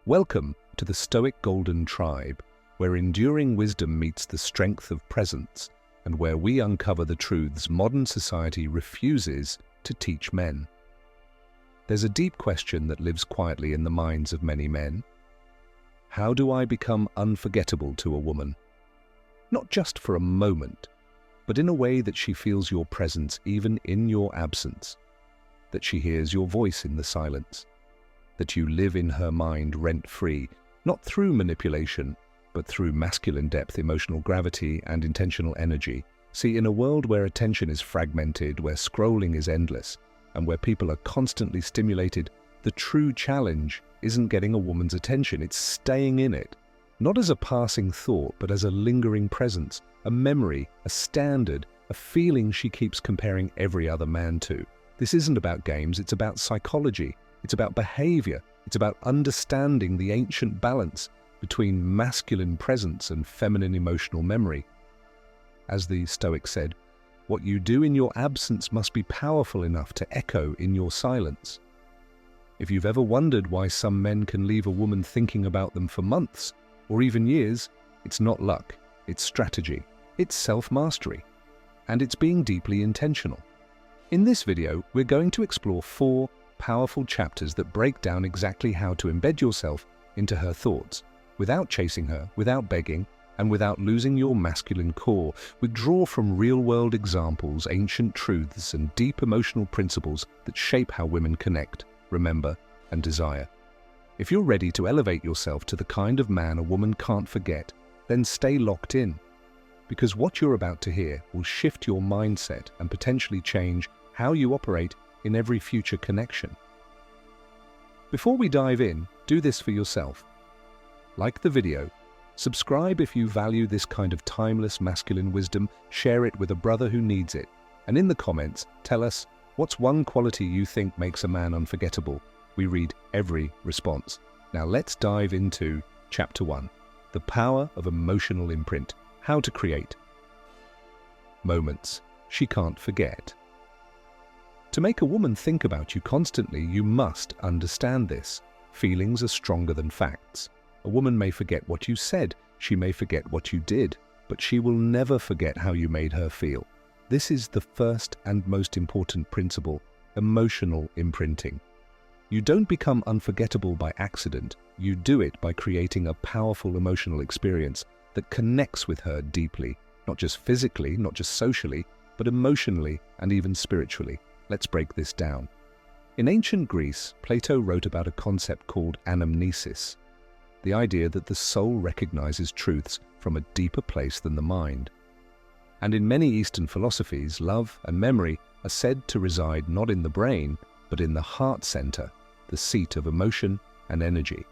Welcome to the Stoic Golden Tribe, where enduring wisdom meets the strength of presence, and where we uncover the truths modern society refuses to teach men. There's a deep question that lives quietly in the minds of many men. How do I become unforgettable to a woman? Not just for a moment, but in a way that she feels your presence even in your absence, that she hears your voice in the silence, that you live in her mind rent-free, not through manipulation, but through masculine depth, emotional gravity, and intentional energy. See, in a world where attention is fragmented, where scrolling is endless, and where people are constantly stimulated, the true challenge isn't getting a woman's attention, it's staying in it. Not as a passing thought, but as a lingering presence, a memory, a standard, a feeling she keeps comparing every other man to. This isn't about games, it's about psychology. It's about behavior. It's about understanding the ancient balance between masculine presence and feminine emotional memory. As the Stoic said, what you do in your absence must be powerful enough to echo in your silence. If you've ever wondered why some men can leave a woman thinking about them for months or even years, it's not luck, it's strategy, it's self-mastery, and it's being deeply intentional. In this video, we're going to explore 4 powerful chapters that break down exactly how to embed yourself into her thoughts, without chasing her, without begging, and without losing your masculine core. We draw from real-world examples, ancient truths, and deep emotional principles that shape how women connect, remember, and desire. If you're ready to elevate yourself to the kind of man a woman can't forget, then stay locked in, because what you're about to hear will shift your mindset and potentially change how you operate in every future connection. Before we dive in, do this for yourself. Like the video, subscribe if you value this kind of timeless masculine wisdom, share it with a brother who needs it, and in the comments, tell us what's one quality you think makes a man unforgettable. We read every response. Now let's dive into Chapter 1, The Power of Emotional Imprint, How to Create Moments She Can't Forget. To make a woman think about you constantly, you must understand this. Feelings are stronger than facts. A woman may forget what you said, she may forget what you did, but she will never forget how you made her feel. This is the first and most important principle, emotional imprinting. You don't become unforgettable by accident, you do it by creating a powerful emotional experience that connects with her deeply, not just physically, not just socially, but emotionally and even spiritually. Let's break this down. In ancient Greece, Plato wrote about a concept called anamnesis, the idea that the soul recognizes truths from a deeper place than the mind. And in many Eastern philosophies, love and memory are said to reside not in the brain, but in the heart center, the seat of emotion and energy.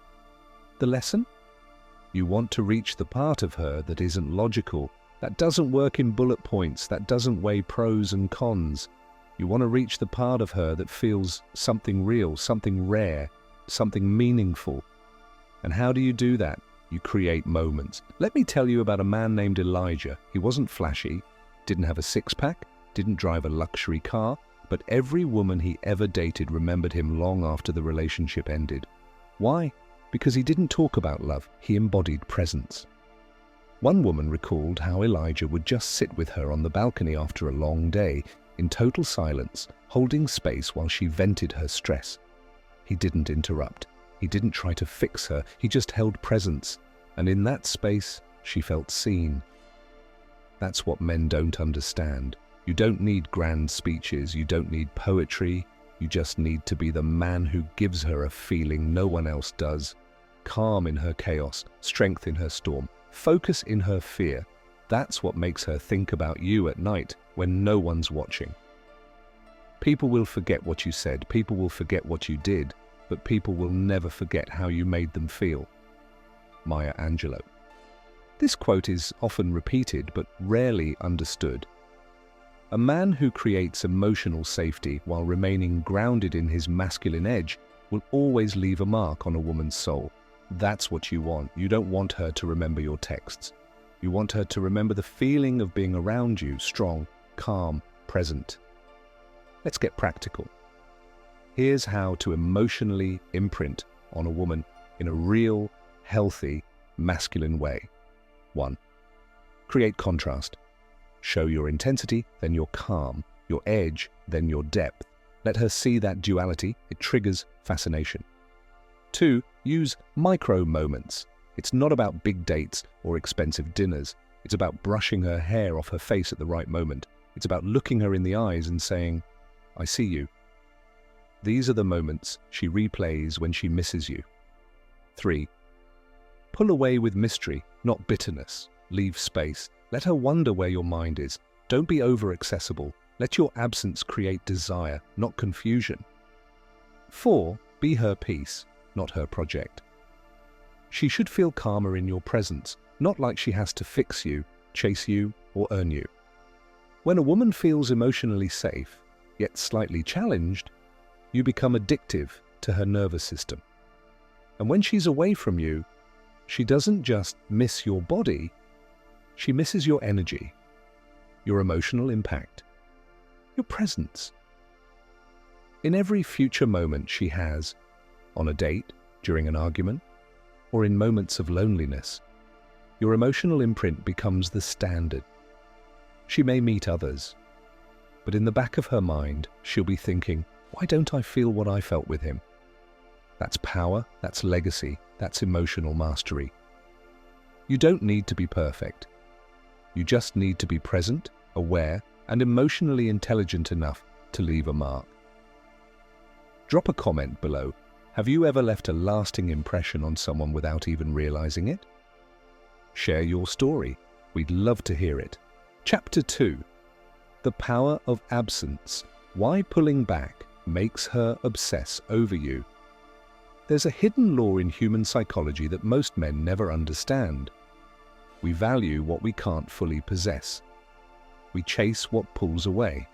The lesson? You want to reach the part of her that isn't logical, that doesn't work in bullet points, that doesn't weigh pros and cons. You want to reach the part of her that feels something real, something rare, something meaningful. And how do you do that? You create moments. Let me tell you about a man named Elijah. He wasn't flashy, didn't have a six-pack, didn't drive a luxury car, but every woman he ever dated remembered him long after the relationship ended. Why? Because he didn't talk about love, he embodied presence. One woman recalled how Elijah would just sit with her on the balcony after a long day, in total silence, holding space while she vented her stress. He didn't interrupt. He didn't try to fix her. He just held presence. And in that space, she felt seen. That's what men don't understand. You don't need grand speeches. You don't need poetry. You just need to be the man who gives her a feeling no one else does. Calm in her chaos, strength in her storm, focus in her fear. That's what makes her think about you at night when no one's watching. People will forget what you said, people will forget what you did, but people will never forget how you made them feel. Maya Angelou. This quote is often repeated but rarely understood. A man who creates emotional safety while remaining grounded in his masculine edge will always leave a mark on a woman's soul. That's what you want. You don't want her to remember your texts. You want her to remember the feeling of being around you, strong, calm, present. Let's get practical. Here's how to emotionally imprint on a woman in a real, healthy, masculine way. 1. Create contrast. Show your intensity, then your calm, your edge, then your depth. Let her see that duality. It triggers fascination. 2. Use micro moments. It's not about big dates or expensive dinners. It's about brushing her hair off her face at the right moment. It's about looking her in the eyes and saying, "I see you." These are the moments she replays when she misses you. 3. Pull away with mystery, not bitterness. Leave space. Let her wonder where your mind is. Don't be over-accessible. Let your absence create desire, not confusion. 4. Be her piece, not her project. She should feel calmer in your presence, not like she has to fix you, chase you, or earn you. When a woman feels emotionally safe, yet slightly challenged, you become addictive to her nervous system. And when she's away from you, she doesn't just miss your body, she misses your energy, your emotional impact, your presence. In every future moment she has, on a date, during an argument, or in moments of loneliness, your emotional imprint becomes the standard. She may meet others, but in the back of her mind, she'll be thinking, why don't I feel what I felt with him? That's power, that's legacy, that's emotional mastery. You don't need to be perfect. You just need to be present, aware, and emotionally intelligent enough to leave a mark. Drop a comment below. Have you ever left a lasting impression on someone without even realizing it? Share your story. We'd love to hear it. Chapter 2. The Power of Absence. Why pulling back makes her obsess over you. There's a hidden law in human psychology that most men never understand. We value what we can't fully possess. We chase what pulls away.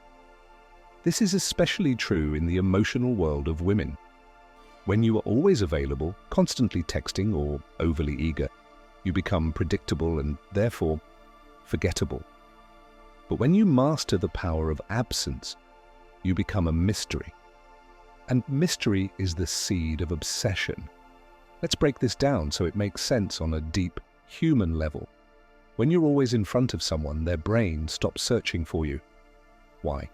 This is especially true in the emotional world of women. When you are always available, constantly texting or overly eager, you become predictable and therefore forgettable. But when you master the power of absence, you become a mystery. And mystery is the seed of obsession. Let's break this down so it makes sense on a deep human level. When you're always in front of someone, their brain stops searching for you. Why?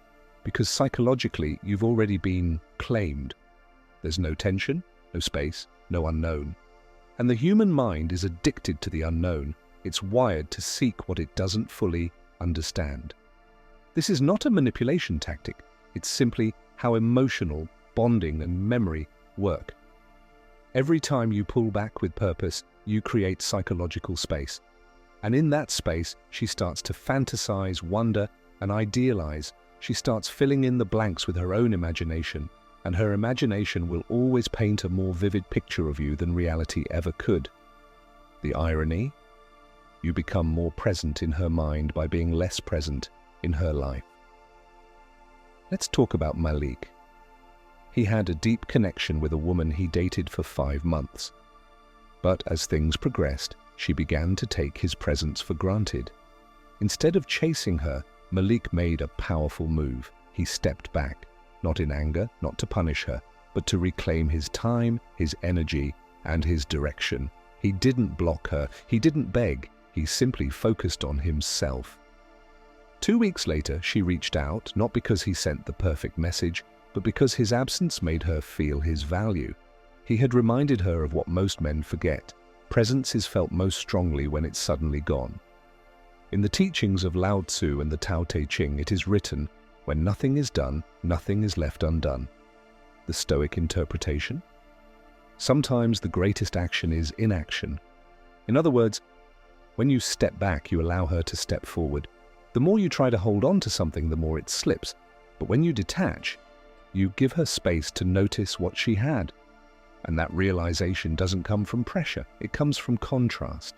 Because psychologically, you've already been claimed. There's no tension, no space, no unknown. And the human mind is addicted to the unknown. It's wired to seek what it doesn't fully understand. This is not a manipulation tactic. It's simply how emotional bonding and memory work. Every time you pull back with purpose, you create psychological space. And in that space, she starts to fantasize, wonder, and idealize. She starts filling in the blanks with her own imagination, and her imagination will always paint a more vivid picture of you than reality ever could. The irony? You become more present in her mind by being less present in her life. Let's talk about Malik. He had a deep connection with a woman he dated for 5 months. But as things progressed, she began to take his presence for granted. Instead of chasing her, Malik made a powerful move. He stepped back, not in anger, not to punish her, but to reclaim his time, his energy, and his direction. He didn't block her, he didn't beg, he simply focused on himself. 2 weeks later, she reached out, not because he sent the perfect message, but because his absence made her feel his value. He had reminded her of what most men forget. Presence is felt most strongly when it's suddenly gone. In the teachings of Lao Tzu and the Tao Te Ching, it is written, when nothing is done, nothing is left undone. The Stoic interpretation? Sometimes the greatest action is inaction. In other words, when you step back, you allow her to step forward. The more you try to hold on to something, the more it slips. But when you detach, you give her space to notice what she had. And that realization doesn't come from pressure, it comes from contrast.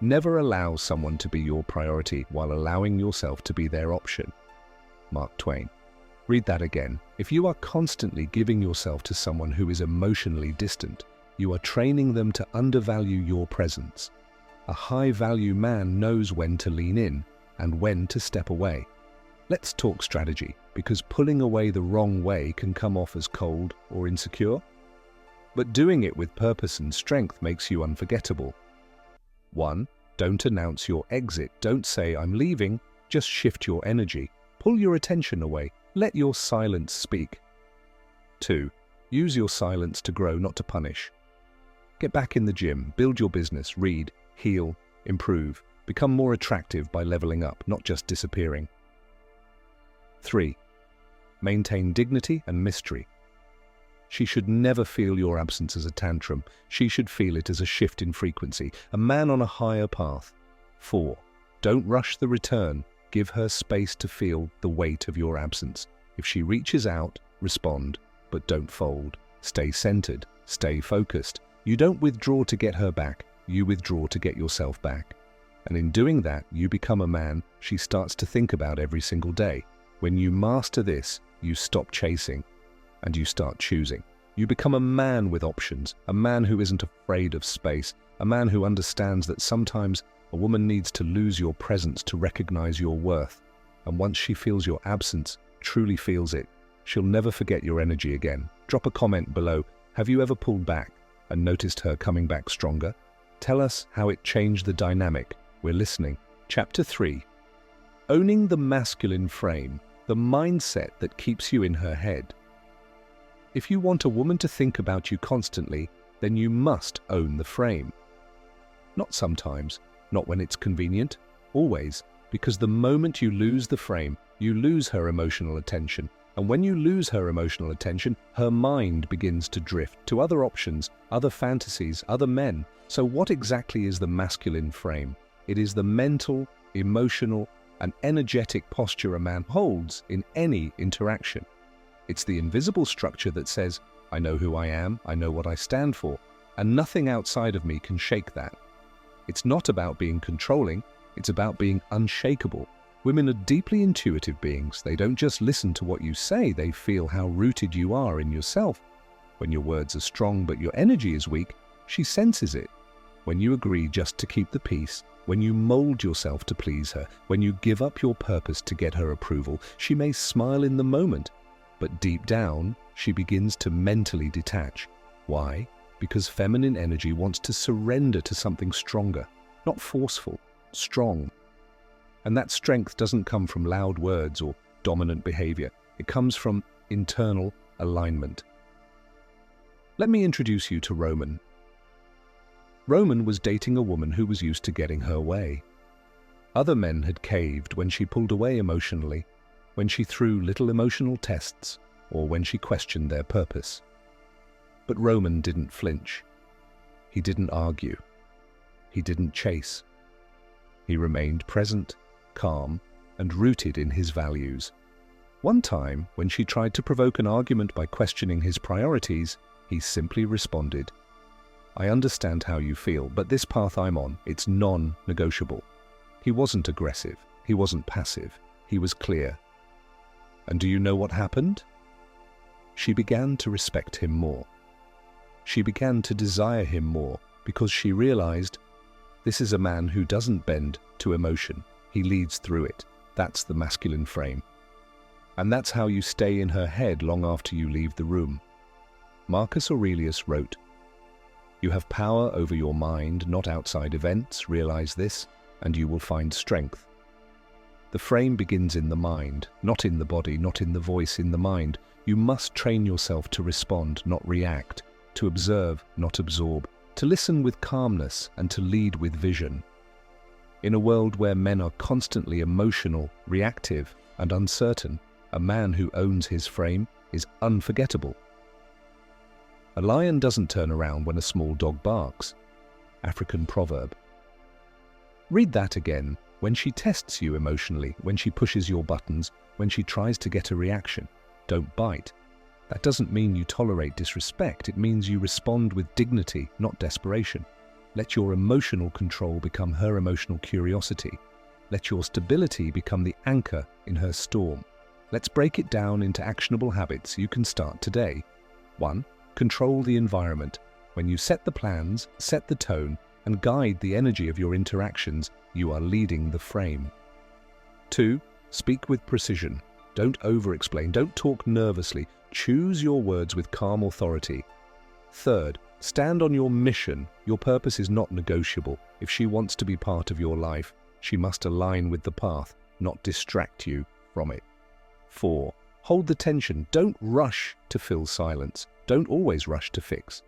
Never allow someone to be your priority while allowing yourself to be their option. Mark Twain. Read that again. If you are constantly giving yourself to someone who is emotionally distant, you are training them to undervalue your presence. A high-value man knows when to lean in and when to step away. Let's talk strategy, because pulling away the wrong way can come off as cold or insecure. but doing it with purpose and strength makes you unforgettable. 1. Don't announce your exit. Don't say, "I'm leaving." Just shift your energy. Pull your attention away. Let your silence speak. 2. Use your silence to grow, not to punish. Get back in the gym, build your business, read, heal, improve. Become more attractive by leveling up, not just disappearing. 3. Maintain dignity and mystery. She should never feel your absence as a tantrum. She should feel it as a shift in frequency, a man on a higher path. 4. Don't rush the return. Give her space to feel the weight of your absence. If she reaches out, respond, but don't fold. Stay centered, stay focused. You don't withdraw to get her back, you withdraw to get yourself back. And in doing that, you become a man she starts to think about every single day. When you master this, you stop chasing and you start choosing. You become a man with options, a man who isn't afraid of space, a man who understands that sometimes a woman needs to lose your presence to recognize your worth. And once she feels your absence, truly feels it, she'll never forget your energy again. Drop a comment below. Have you ever pulled back and noticed her coming back stronger? Tell us how it changed the dynamic. We're listening. Chapter 3. Owning the masculine frame, the mindset that keeps you in her head. If you want a woman to think about you constantly, then you must own the frame. Not sometimes, not when it's convenient, always, because the moment you lose the frame, you lose her emotional attention. And when you lose her emotional attention, her mind begins to drift to other options, other fantasies, other men. So what exactly is the masculine frame? It is the mental, emotional, and energetic posture a man holds in any interaction. It's the invisible structure that says, "I know who I am, I know what I stand for, and nothing outside of me can shake that." It's not about being controlling, it's about being unshakable. Women are deeply intuitive beings. They don't just listen to what you say, they feel how rooted you are in yourself. When your words are strong but your energy is weak, she senses it. When you agree just to keep the peace, when you mold yourself to please her, when you give up your purpose to get her approval, she may smile in the moment, but deep down, she begins to mentally detach. Why? Because feminine energy wants to surrender to something stronger, not forceful, strong. And that strength doesn't come from loud words or dominant behavior. It comes from internal alignment. Let me introduce you to Roman. Roman was dating a woman who was used to getting her way. Other men had caved when she pulled away emotionally, when she threw little emotional tests, or when she questioned their purpose. But Roman didn't flinch. He didn't argue. He didn't chase. He remained present, calm, and rooted in his values. One time, when she tried to provoke an argument by questioning his priorities, he simply responded, "I understand how you feel, but this path I'm on, it's non-negotiable." He wasn't aggressive. He wasn't passive. He was clear. And do you know what happened? She began to respect him more. She began to desire him more because she realized this is a man who doesn't bend to emotion. He leads through it. That's the masculine frame. And that's how you stay in her head long after you leave the room. Marcus Aurelius wrote, "You have power over your mind, not outside events. Realize this, and you will find strength." The frame begins in the mind, not in the body, not in the voice, in the mind. You must train yourself to respond, not react, to observe, not absorb, to listen with calmness and to lead with vision. In a world where men are constantly emotional, reactive, and uncertain, a man who owns his frame is unforgettable. A lion doesn't turn around when a small dog barks. African proverb. Read that again. When she tests you emotionally, when she pushes your buttons, when she tries to get a reaction, don't bite. That doesn't mean you tolerate disrespect. It means you respond with dignity, not desperation. Let your emotional control become her emotional curiosity. Let your stability become the anchor in her storm. Let's break it down into actionable habits you can start today. 1. Control the environment. When you set the plans, set the tone, and guide the energy of your interactions, you are leading the frame. 2. Speak with precision. Don't over-explain. Don't talk nervously. Choose your words with calm authority. Third, stand on your mission. Your purpose is not negotiable. If she wants to be part of your life, she must align with the path, not distract you from it. 4. Hold the tension. Don't rush to fill silence. Don't always rush to fix.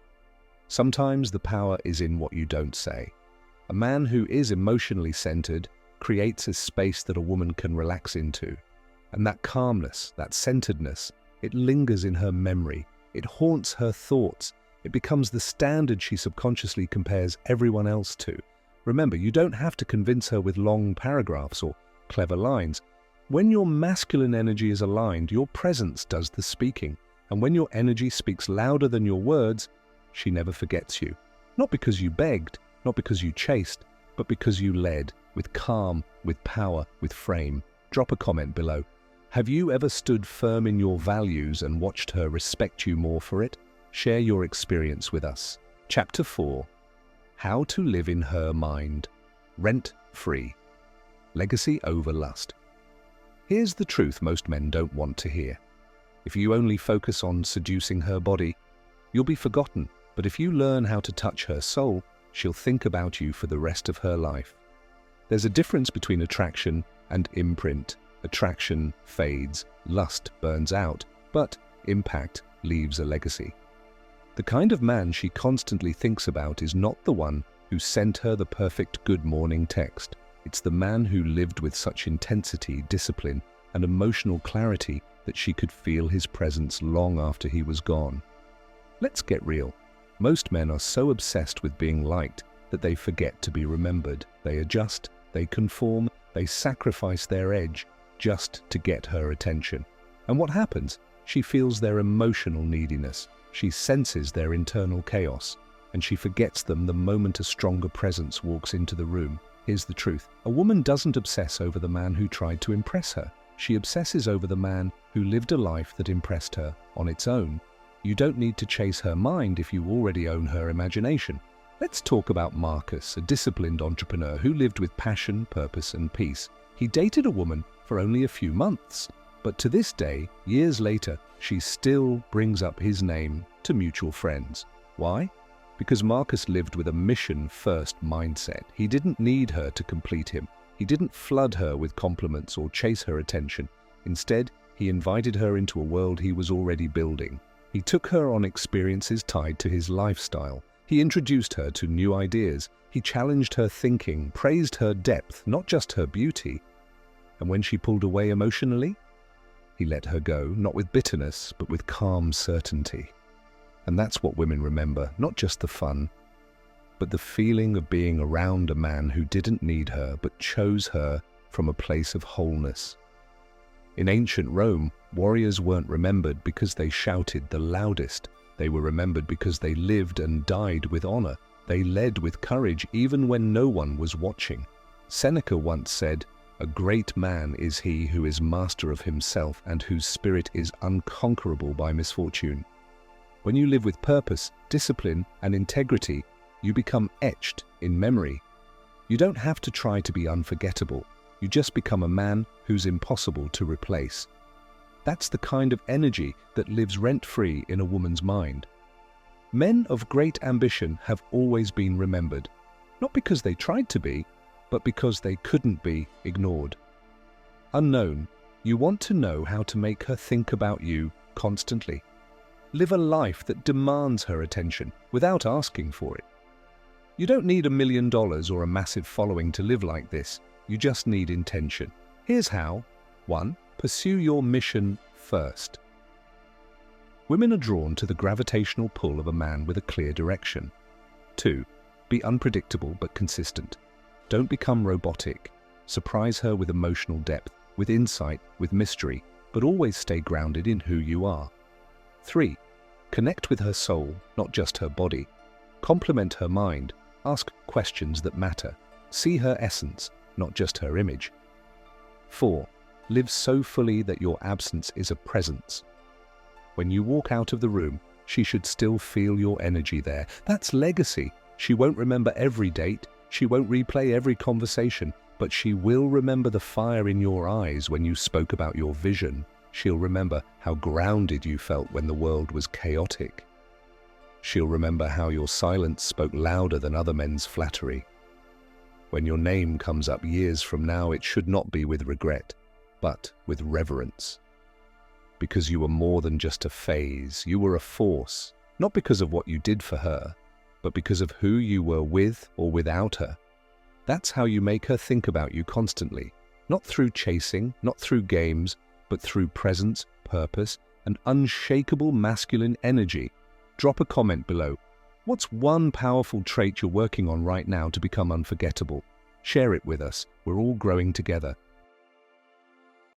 Sometimes the power is in what you don't say. A man who is emotionally centered creates a space that a woman can relax into. And that calmness, that centeredness, it lingers in her memory. It haunts her thoughts. It becomes the standard she subconsciously compares everyone else to. Remember, you don't have to convince her with long paragraphs or clever lines. When your masculine energy is aligned, your presence does the speaking. And when your energy speaks louder than your words, she never forgets you. Not because you begged, not because you chased, but because you led, with calm, with power, with frame. Drop a comment below. Have you ever stood firm in your values and watched her respect you more for it? Share your experience with us. Chapter 4. How to live in her mind. Rent-free. Legacy over lust. Here's the truth most men don't want to hear. If you only focus on seducing her body, you'll be forgotten. But if you learn how to touch her soul, she'll think about you for the rest of her life. There's a difference between attraction and imprint. Attraction fades, lust burns out, but impact leaves a legacy. The kind of man she constantly thinks about is not the one who sent her the perfect good morning text. It's the man who lived with such intensity, discipline, and emotional clarity that she could feel his presence long after he was gone. Let's get real. Most men are so obsessed with being liked that they forget to be remembered. They adjust, they conform, they sacrifice their edge just to get her attention. And what happens? She feels their emotional neediness. She senses their internal chaos, and she forgets them the moment a stronger presence walks into the room. Here's the truth. A woman doesn't obsess over the man who tried to impress her. She obsesses over the man who lived a life that impressed her on its own. You don't need to chase her mind if you already own her imagination. Let's talk about Marcus, a disciplined entrepreneur who lived with passion, purpose, and peace. He dated a woman for only a few months, but to this day, years later, she still brings up his name to mutual friends. Why? Because Marcus lived with a mission-first mindset. He didn't need her to complete him. He didn't flood her with compliments or chase her attention. Instead, he invited her into a world he was already building. He took her on experiences tied to his lifestyle. He introduced her to new ideas. He challenged her thinking, praised her depth, not just her beauty. And when she pulled away emotionally, he let her go, not with bitterness, but with calm certainty. And that's what women remember, not just the fun, but the feeling of being around a man who didn't need her, but chose her from a place of wholeness. In ancient Rome, warriors weren't remembered because they shouted the loudest. They were remembered because they lived and died with honor. They led with courage even when no one was watching. Seneca once said, "A great man is he who is master of himself and whose spirit is unconquerable by misfortune." When you live with purpose, discipline, and integrity, you become etched in memory. You don't have to try to be unforgettable. You just become a man who's impossible to replace. That's the kind of energy that lives rent-free in a woman's mind. Men of great ambition have always been remembered, not because they tried to be, but because they couldn't be ignored. Unknown, you want to know how to make her think about you constantly. Live a life that demands her attention without asking for it. You don't need $1 million or a massive following to live like this. You just need intention. Here's how. 1. Pursue your mission first. Women are drawn to the gravitational pull of a man with a clear direction. 2. Be unpredictable but consistent. Don't become robotic. Surprise her with emotional depth, with insight, with mystery, but always stay grounded in who you are. 3. Connect with her soul, not just her body. Complement her mind. Ask questions that matter. See her essence, not just her image. 4. Live so fully that your absence is a presence. When you walk out of the room, she should still feel your energy there. That's legacy. She won't remember every date. She won't replay every conversation, but she will remember the fire in your eyes when you spoke about your vision. She'll remember how grounded you felt when the world was chaotic. She'll remember how your silence spoke louder than other men's flattery. When your name comes up years from now, it should not be with regret, but with reverence. Because you were more than just a phase, you were a force, not because of what you did for her, but because of who you were with or without her. That's how you make her think about you constantly, not through chasing, not through games, but through presence, purpose, and unshakable masculine energy. Drop a comment below. What's one powerful trait you're working on right now to become unforgettable? Share it with us. We're all growing together.